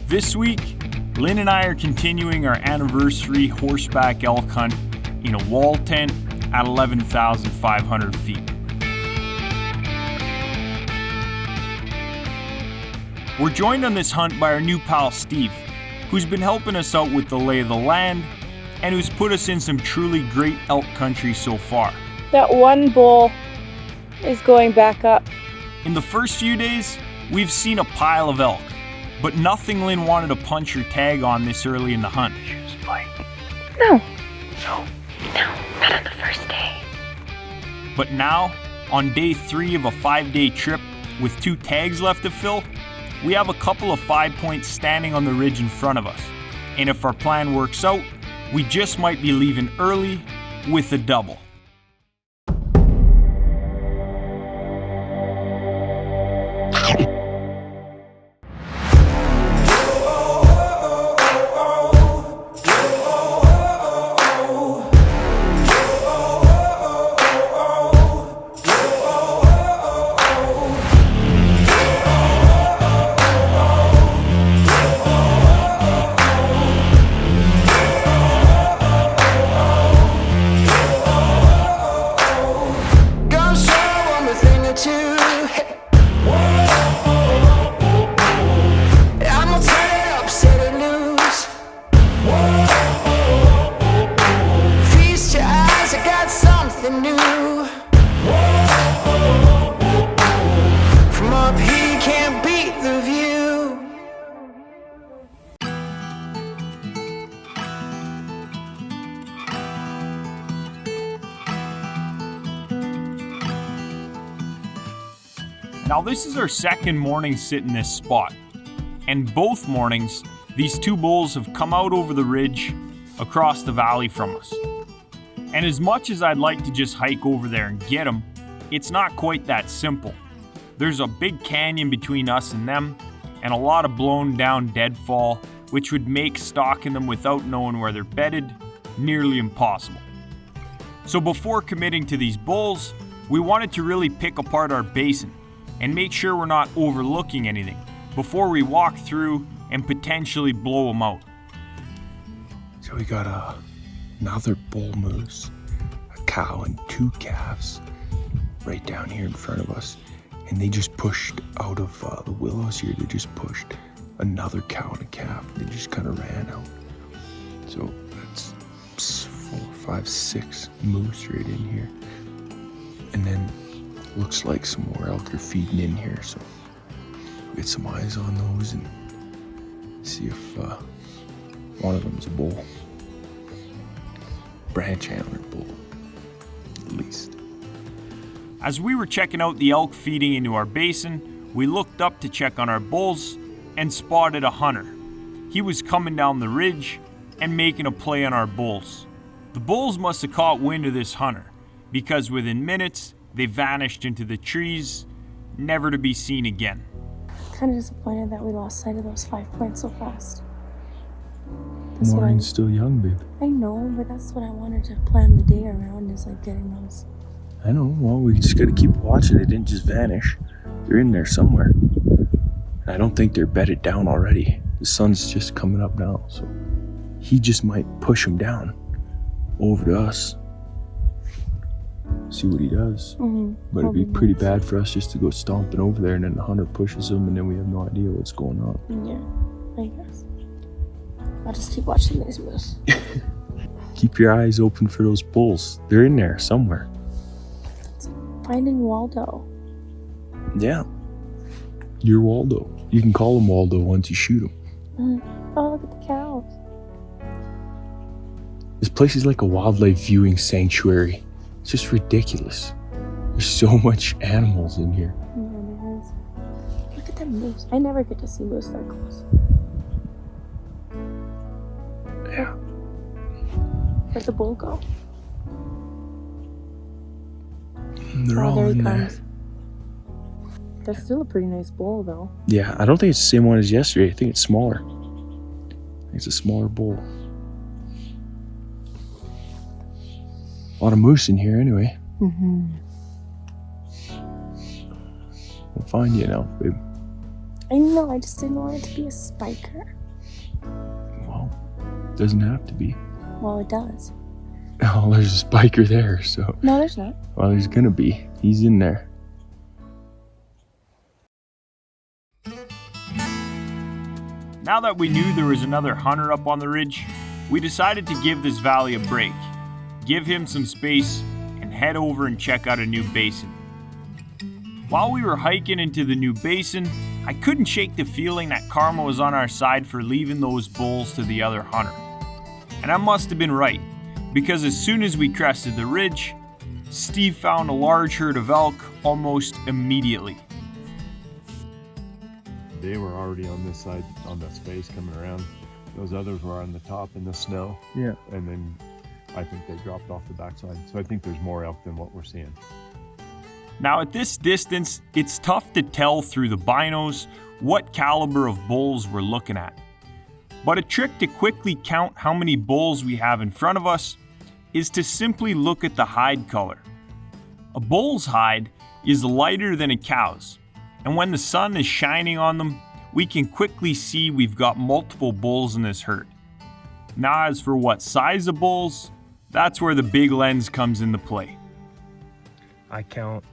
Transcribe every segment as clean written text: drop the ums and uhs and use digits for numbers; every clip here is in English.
This week, Lynn and I are continuing our anniversary horseback elk hunt in a wall tent at 11,500 feet. We're joined on this hunt by our new pal Steve, who's been helping us out with the lay of the land and who's put us in some truly great elk country so far. That one bull is going back up. In the first few days, we've seen a pile of elk, but nothing Lynn wanted to punch or tag on this early in the hunt. No, Not on the first day. But now, on day 3 of a 5-day trip with 2 tags left to fill, we have a couple of 5 points standing on the ridge in front of us. And if our plan works out, we just might be leaving early with a double. Now this is our second morning sitting this spot, and both mornings these 2 bulls have come out over the ridge across the valley from us. And as much as I'd like to just hike over there and get them, it's not quite that simple. There's a big canyon between us and them, and a lot of blown down deadfall, which would make stalking them without knowing where they're bedded nearly impossible. So before committing to these bulls, we wanted to really pick apart our basin and make sure we're not overlooking anything before we walk through and potentially blow them out. So we got another bull moose, a cow and 2 calves right down here in front of us. And they just pushed out of the willows here. They just pushed another cow and a calf. They just kind of ran out. So that's 4, 5, 6 moose right in here. And then looks like some more elk are feeding in here. So we'll get some eyes on those and see if one of them's a bull. Branch antler bull, at least. As we were checking out the elk feeding into our basin, we looked up to check on our bulls and spotted a hunter. He was coming down the ridge and making a play on our bulls. The bulls must have caught wind of this hunter, because within minutes they vanished into the trees, never to be seen again. kind of disappointed that we lost sight of those 5 points so fast. Morning's still young, babe. I know, but that's what I wanted to plan the day around, is like getting those. I know. Well, we just gotta keep watching. They didn't just vanish. They're in there somewhere. I don't think they're bedded down already. The sun's just coming up now, so he just might push them down over to us. See what he does. Mm-hmm. But it'd be pretty bad for us just to go stomping over there and then the hunter pushes him and then we have no idea what's going on. Yeah, I guess. I'll just keep watching these moose. Keep your eyes open for those bulls. They're in there somewhere. It's finding Waldo. Yeah. You're Waldo. You can call him Waldo once you shoot him. Oh, look at the cows. This place is like a wildlife viewing sanctuary. It's just ridiculous. There's so much animals in here. Yeah, there is. Look at them moose. I never get to see moose that close. Yeah. Where'd the bull go? They're all there he in comes. there. That's still a pretty nice bull, though. Yeah, I don't think it's the same one as yesterday. I think it's smaller. I think it's a smaller bull. A lot of moose in here anyway. Mm-hmm. We'll find you now, babe. I know, I just didn't want it to be a spiker. Well, doesn't have to be. Well, it does. Oh, there's a spiker there, so. No, there's not. Well, there's gonna be. He's in there. Now that we knew there was another hunter up on the ridge, we decided to give this valley a break, give him some space, and head over and check out a new basin. While we were hiking into the new basin, I couldn't shake the feeling that karma was on our side for leaving those bulls to the other hunter. And I must have been right, because as soon as we crested the ridge, Steve found a large herd of elk almost immediately. They were already on this side, on the space coming around. Those others were on the top in the snow. Yeah. And then I think they dropped off the backside. So I think there's more elk than what we're seeing. Now at this distance, it's tough to tell through the binos what caliber of bulls we're looking at. But a trick to quickly count how many bulls we have in front of us is to simply look at the hide color. A bull's hide is lighter than a cow's, and when the sun is shining on them, we can quickly see we've got multiple bulls in this herd. Now as for what size of bulls, that's where the big lens comes into play. I count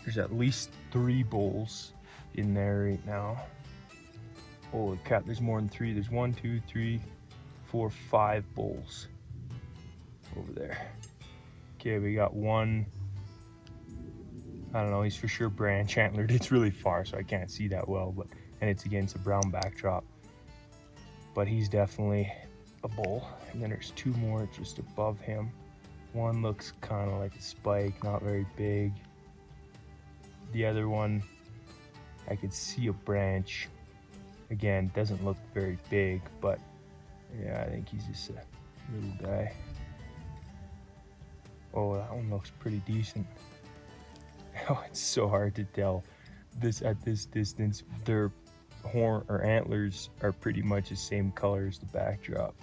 there's at least 3 bulls in there right now. Holy crap, there's more than 3. There's 1, 2, 3, 4, 5 bulls over there. Okay, we got one. I don't know, he's for sure branch antlered. It's really far, so I can't see that well, but and it's against a brown backdrop. But he's definitely a bull. And then there's 2 more just above him. One looks kind of like a spike, not very big. The other one, I could see a branch. Again, doesn't look very big, but yeah, I think he's just a little guy. Oh, that one looks pretty decent. Oh, it's so hard to tell. At this distance, their horn or antlers are pretty much the same color as the backdrop.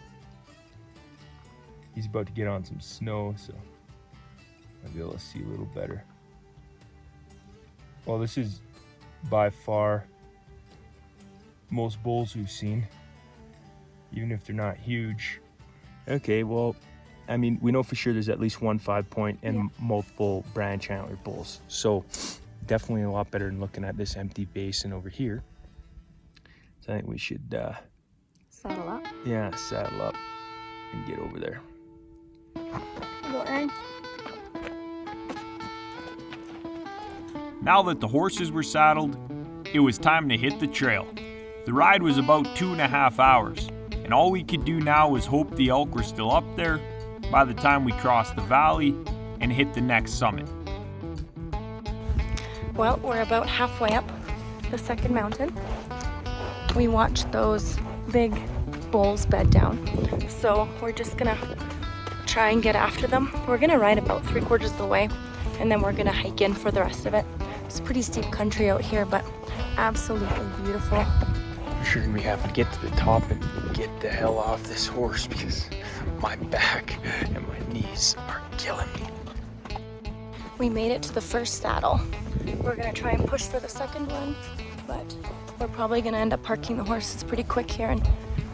He's about to get on some snow, so I'll be able to see a little better. Well, this is by far most bulls we've seen, even if they're not huge. Okay, well, I mean, we know for sure there's at least 1 5-point and multiple branch antler bulls. So definitely a lot better than looking at this empty basin over here. So I think we should Saddle up. yeah, saddle up and get over there. Go, Aaron. Now that the horses were saddled, it was time to hit the trail. The ride was about 2.5 hours, and all we could do now was hope the elk were still up there by the time we crossed the valley and hit the next summit. Well, we're about halfway up the second mountain. We watched those big bulls bed down, so we're just gonna try and get after them. We're gonna ride about 3/4 of the way, and then we're gonna hike in for the rest of it. It's pretty steep country out here, but absolutely beautiful. I'm sure we have to get to the top and get the hell off this horse because my back and my knees are killing me. We made it to the first saddle. We're gonna try and push for the second one, but we're probably gonna end up parking the horses pretty quick here and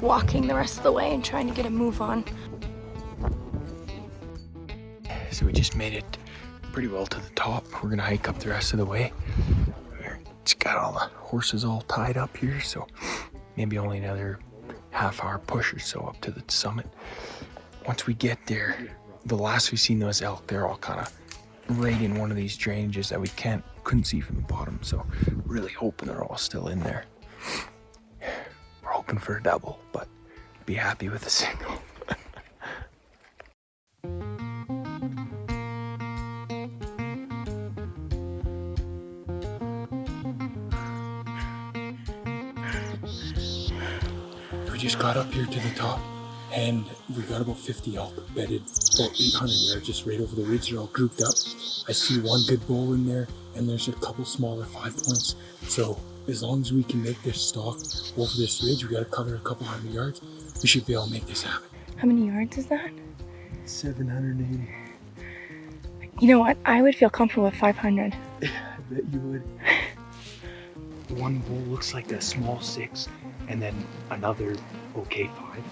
walking the rest of the way and trying to get a move on. So we just made it pretty well to the top. We're gonna hike up the rest of the way. It's got all the horses all tied up here, so maybe only another half-hour push or so up to the summit. Once we get there, the last we've seen those elk, they're all kind of right in one of these drainages that we couldn't see from the bottom, so really hoping they're all still in there. We're hoping for a double, but be happy with a single. We just got up here to the top, and we got about 50 elk bedded, about 800 yards just right over the ridge. They're all grouped up. I see one good bull in there, and there's a couple smaller 5-points. So as long as we can make this stalk over this ridge, we got to cover a couple hundred yards. We should be able to make this happen. How many yards is that? 780. You know what? I would feel comfortable with 500. I bet you would. one bull looks like a small 6 and then another okay 5.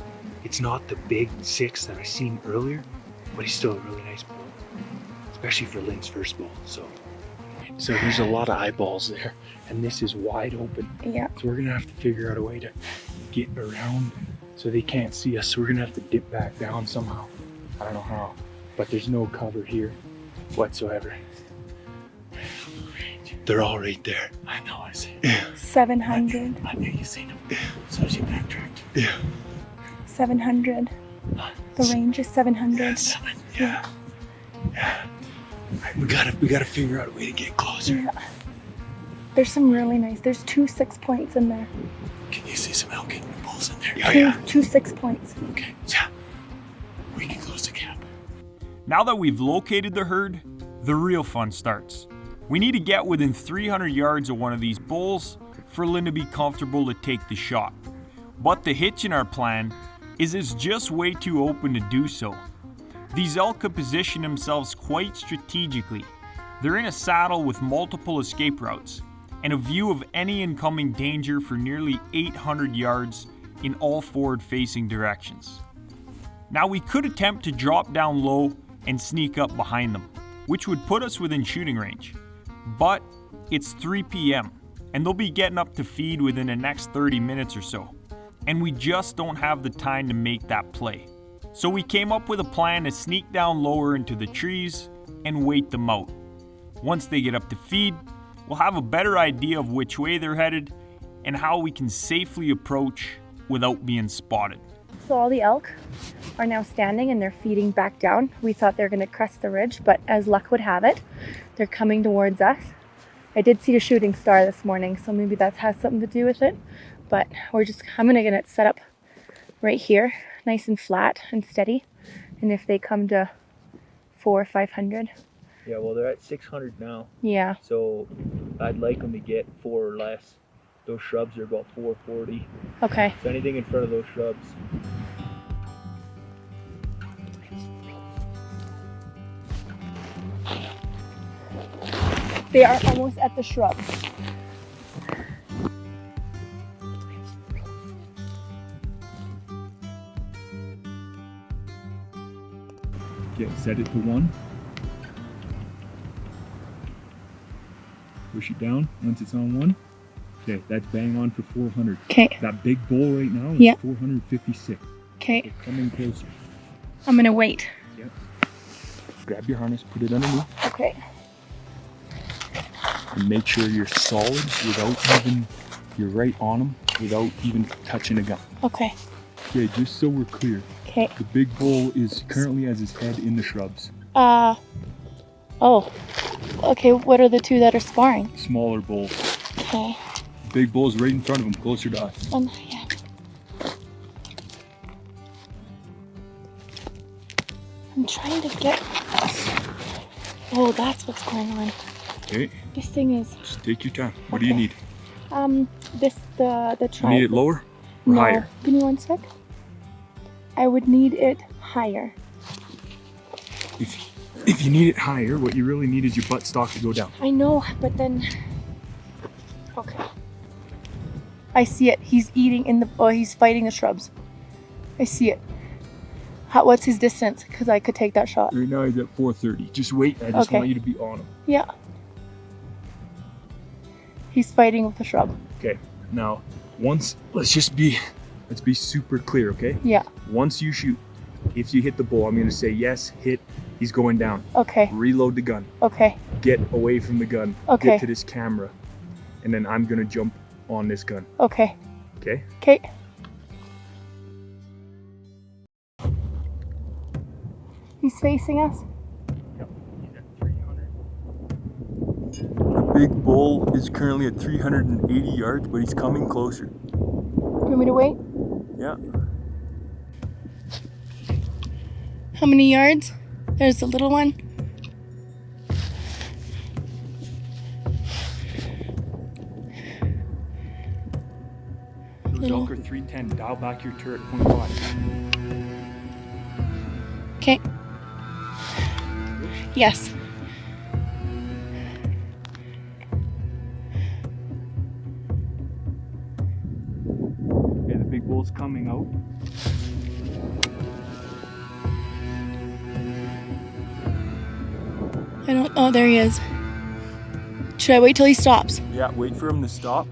It's not the big 6 that I seen earlier, but he's still a really nice bull, especially for Lynn's first bull. So there's a lot of eyeballs there, and this is wide open. Yeah. So we're gonna have to figure out a way to get around so they can't see us. So we're gonna have to dip back down somehow. I don't know how, but there's no cover here whatsoever. They're all right there. I know, I see. Yeah. 700. I knew you seen him. So she backtracked. Yeah. 700. The range is 700. 7. Yeah. Yeah. We gotta figure out a way to get closer. Yeah. There's some really nice. There's 2 6 points in there. Can you see some elk and bulls in there? Yeah, yeah. Two 6 points. Okay, yeah. We can close the camp. Now that we've located the herd, the real fun starts. We need to get within 300 yards of one of these bulls for Lynn to be comfortable to take the shot. But the hitch in our plan is it's just way too open to do so. These elk could position themselves quite strategically. They're in a saddle with multiple escape routes and a view of any incoming danger for nearly 800 yards in all forward-facing directions. Now we could attempt to drop down low and sneak up behind them, which would put us within shooting range. But it's 3 p.m. and they'll be getting up to feed within the next 30 minutes or so. And we just don't have the time to make that play. So we came up with a plan to sneak down lower into the trees and wait them out. Once they get up to feed, we'll have a better idea of which way they're headed and how we can safely approach without being spotted. So all the elk are now standing and they're feeding back down. We thought they were going to crest the ridge, but as luck would have it, they're coming towards us. I did see a shooting star this morning, so maybe that has something to do with it. But I'm going to get it set up right here, nice and flat and steady. And if they come to 400 or 500. Yeah, well, they're at 600 now. Yeah. So I'd like them to get 4 or less. Those shrubs are about 440. Okay. So anything in front of those shrubs. They are almost at the shrubs. Set it to 1. Push it down once it's on 1. Okay, that's bang on for 400. Okay. That big bull right now is Yeah. 456. Okay. We're coming closer. I'm going to wait. Yep. Grab your harness, put it underneath, Okay. and make sure you're solid you're right on them without even touching a gun. Okay. Okay, just so we're clear, Okay. the big bull is currently has his head in the shrubs. Oh. Okay, what are the 2 that are sparring? Smaller bull. Okay. Big bull's right in front of him, closer to us. Yeah. I'm trying to get... Oh, that's what's going on. Okay, This thing is... just take your time. What do Okay. you need? The You tri... need it lower or No. higher? Give me 1 sec. I would need it higher. If you need it higher, what you really need is your buttstock to go down. I know, but then... Okay. I see it. He's eating in the... Oh, he's fighting the shrubs. I see it. What's his distance? Because I could take that shot. Right now he's at 430. Just wait. I just Okay. want you to be on him. Yeah. He's fighting with the shrub. Okay. Now, let's be super clear, okay? Yeah. Once you shoot, if you hit the bull, I'm going to say yes, hit, he's going down. Okay. Reload the gun. Okay. Get away from the gun. Okay. Get to this camera. And then I'm going to jump on this gun. Okay. Okay? Okay. He's facing us. Yep. He's at 300. The big bull is currently at 380 yards, but he's coming closer. Do you want me to wait? Yeah. How many yards? There's the little one. Those elk are 310. Dial back your turret 0.5. Okay. Yes. bulls coming out. Oh, there he is. Should I wait till he stops? Yeah, wait for him to stop.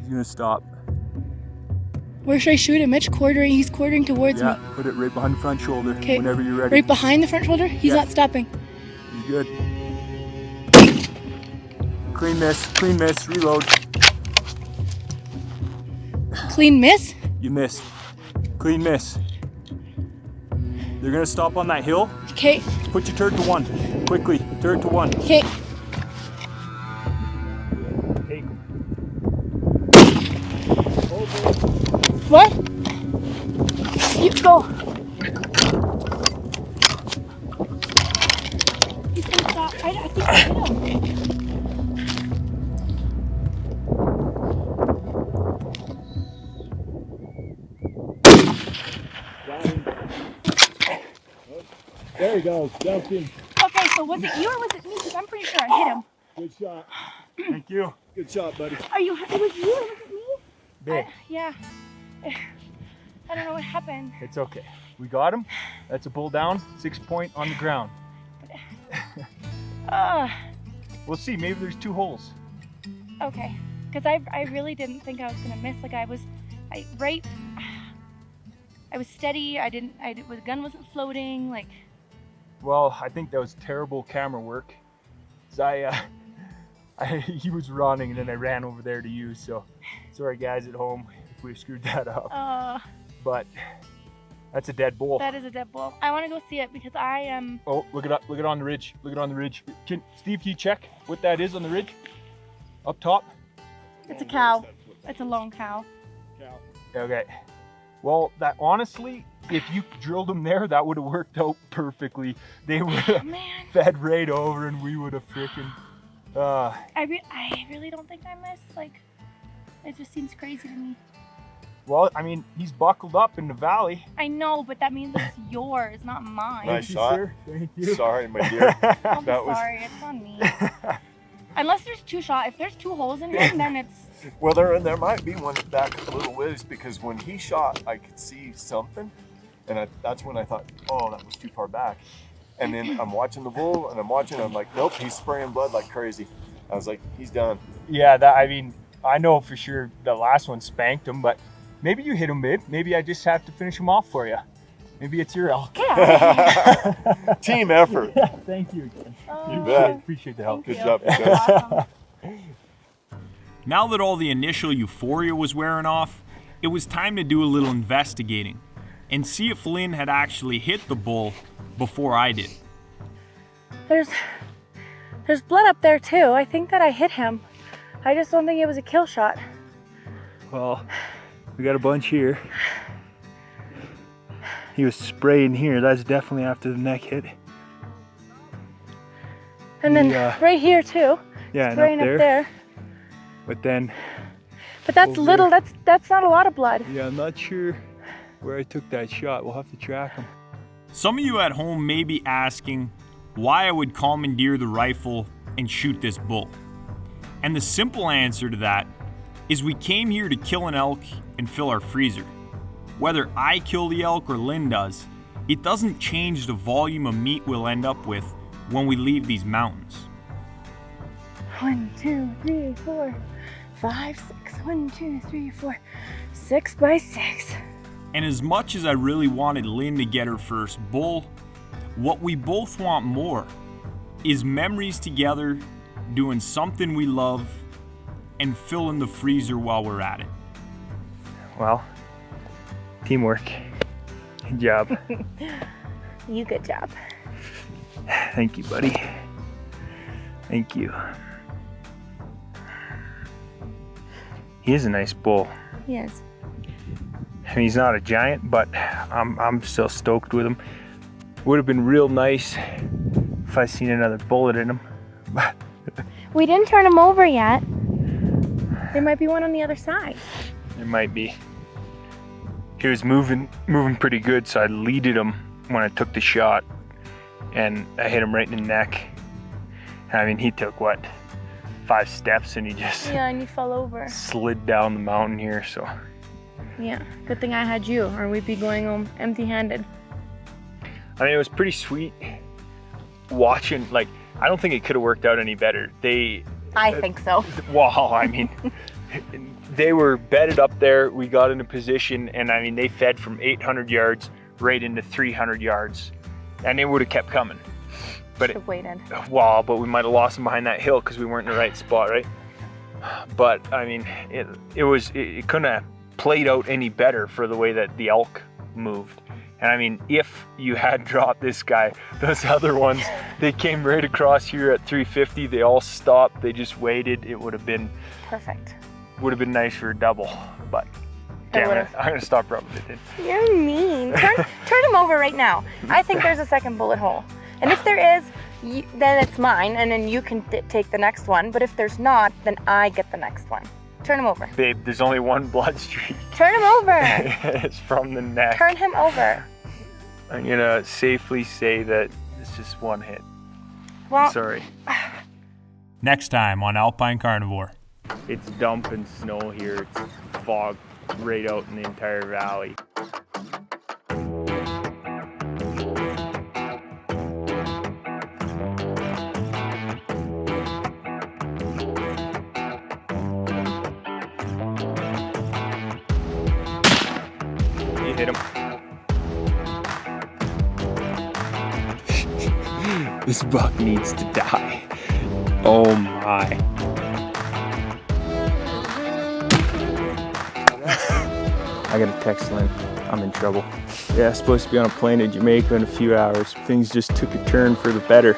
He's gonna stop. Where should I shoot him? Mitch, quartering. He's quartering towards me. Yeah, put it right behind the front shoulder. Okay. Whenever you're ready. Right behind the front shoulder? He's Yeah. not stopping. You're good. Clean miss, reload. Clean miss? You missed. Clean miss. They're gonna stop on that hill. Okay. Put your turret to 1. Quickly, turret to 1. Okay. Hey. What? You go. He's gonna stop. I think I hit him. There he goes, Stalking. Okay, so was it you or was it me? Because I'm pretty sure I hit him. Good shot. Thank you. Good shot, buddy. Are you? It was you or was it me? Big. Yeah. I don't know what happened. It's okay. We got him. That's a bull down. 6 point on the ground. We'll see. Maybe there's 2 holes. Okay. Because I really didn't think I was gonna miss. Like I was steady. The gun wasn't floating. Like. Well, I think that was terrible camera work. 'Cause he was running and then I ran over there to you. So sorry guys at home if we screwed that up. But that's a dead bull. That is a dead bull. I want to go see it because I am. Oh, look it up. Look it on the ridge. Look it on the ridge. Steve, can you check what that is on the ridge? Up top? It's a cow. It's a lone cow. Okay. Well, that honestly, if you drilled them there, that would have worked out perfectly. They would have fed right over and we would have freaking... I really don't think I missed. Like, it just seems crazy to me. Well, I mean, he's buckled up in the valley. I know, but that means it's yours, not mine. Nice shot. Sir. Thank you. Sorry, my dear. I'm sorry, it's on me. Unless there's 2 shots. If there's 2 holes in him, then it's... Well, there might be one back a little ways because when he shot, I could see something, and that's when I thought, oh, that was too far back. And then I'm watching the bull, and I'm like, nope, he's spraying blood like crazy. I was like, he's done. Yeah, I know for sure the last one spanked him, but maybe you hit him, babe. Maybe I just have to finish him off for you. Maybe it's your elk. Yeah. Team effort. Yeah, thank you again. You bet. Appreciate the help. Good job, you guys. Awesome. Now that all the initial euphoria was wearing off, it was time to do a little investigating and see if Lynn had actually hit the bull before I did. There's blood up there too. I think that I hit him. I just don't think it was a kill shot. Well, we got a bunch here. He was spraying here. That's definitely after the neck hit. And then right here too. Yeah, and Spraying up there. But then... But that's little. That's not a lot of blood. Yeah, I'm not sure where I took that shot. We'll have to track him. Some of you at home may be asking why I would commandeer the rifle and shoot this bull. And the simple answer to that is we came here to kill an elk and fill our freezer. Whether I kill the elk or Lynn does, it doesn't change the volume of meat we'll end up with when we leave these mountains. 1, 2, 3, 4, 5, 6. 1, 2, 3, 4, 6 by 6. And as much as I really wanted Lynn to get her first bull, what we both want more is memories together, doing something we love, and filling the freezer while we're at it. Well, teamwork. Good job. You good job. Thank you, buddy. Thank you. He is a nice bull. He is. And he's not a giant, but I'm still stoked with him. Would have been real nice if I seen another bullet in him. We didn't turn him over yet. There might be one on the other side. It might be. He was moving pretty good, so I leaded him when I took the shot, and I hit him right in the neck. I mean, he took what, 5 steps and he just Yeah, and you fell over. slid down the mountain here, so. Yeah, good thing I had you, or we'd be going home empty-handed. I mean, it was pretty sweet watching, like, I don't think it could have worked out any better. I think so. Wow, I mean, they were bedded up there. We got into position, and I mean, they fed from 800 yards right into 300 yards, and they would have kept coming. But Should've waited. Wow, but we might have lost them behind that hill because we weren't in the right spot, right? But I mean, it couldn't have played out any better for the way that the elk moved. And I mean, if you had dropped this guy, those other ones, they came right across here at 350. They all stopped. They just waited. It would have been Perfect. would have been nice for a double, but damn it, I'm gonna stop rubbing it in. You're mean. Turn him over right now. I think there's a second bullet hole. And if there is, then it's mine, and then you can take the next one. But if there's not, then I get the next one. Turn him over. Babe, there's only one blood streak. Turn him over. It's from the neck. Turn him over. I'm gonna safely say that it's just one hit. Well, sorry. Next time on Alpine Carnivore. It's dumping snow here. It's fog right out in the entire valley. You hit him. This buck needs to die. Oh my. I gotta text Lynn. I'm in trouble. Yeah, supposed to be on a plane to Jamaica in a few hours. Things just took a turn for the better.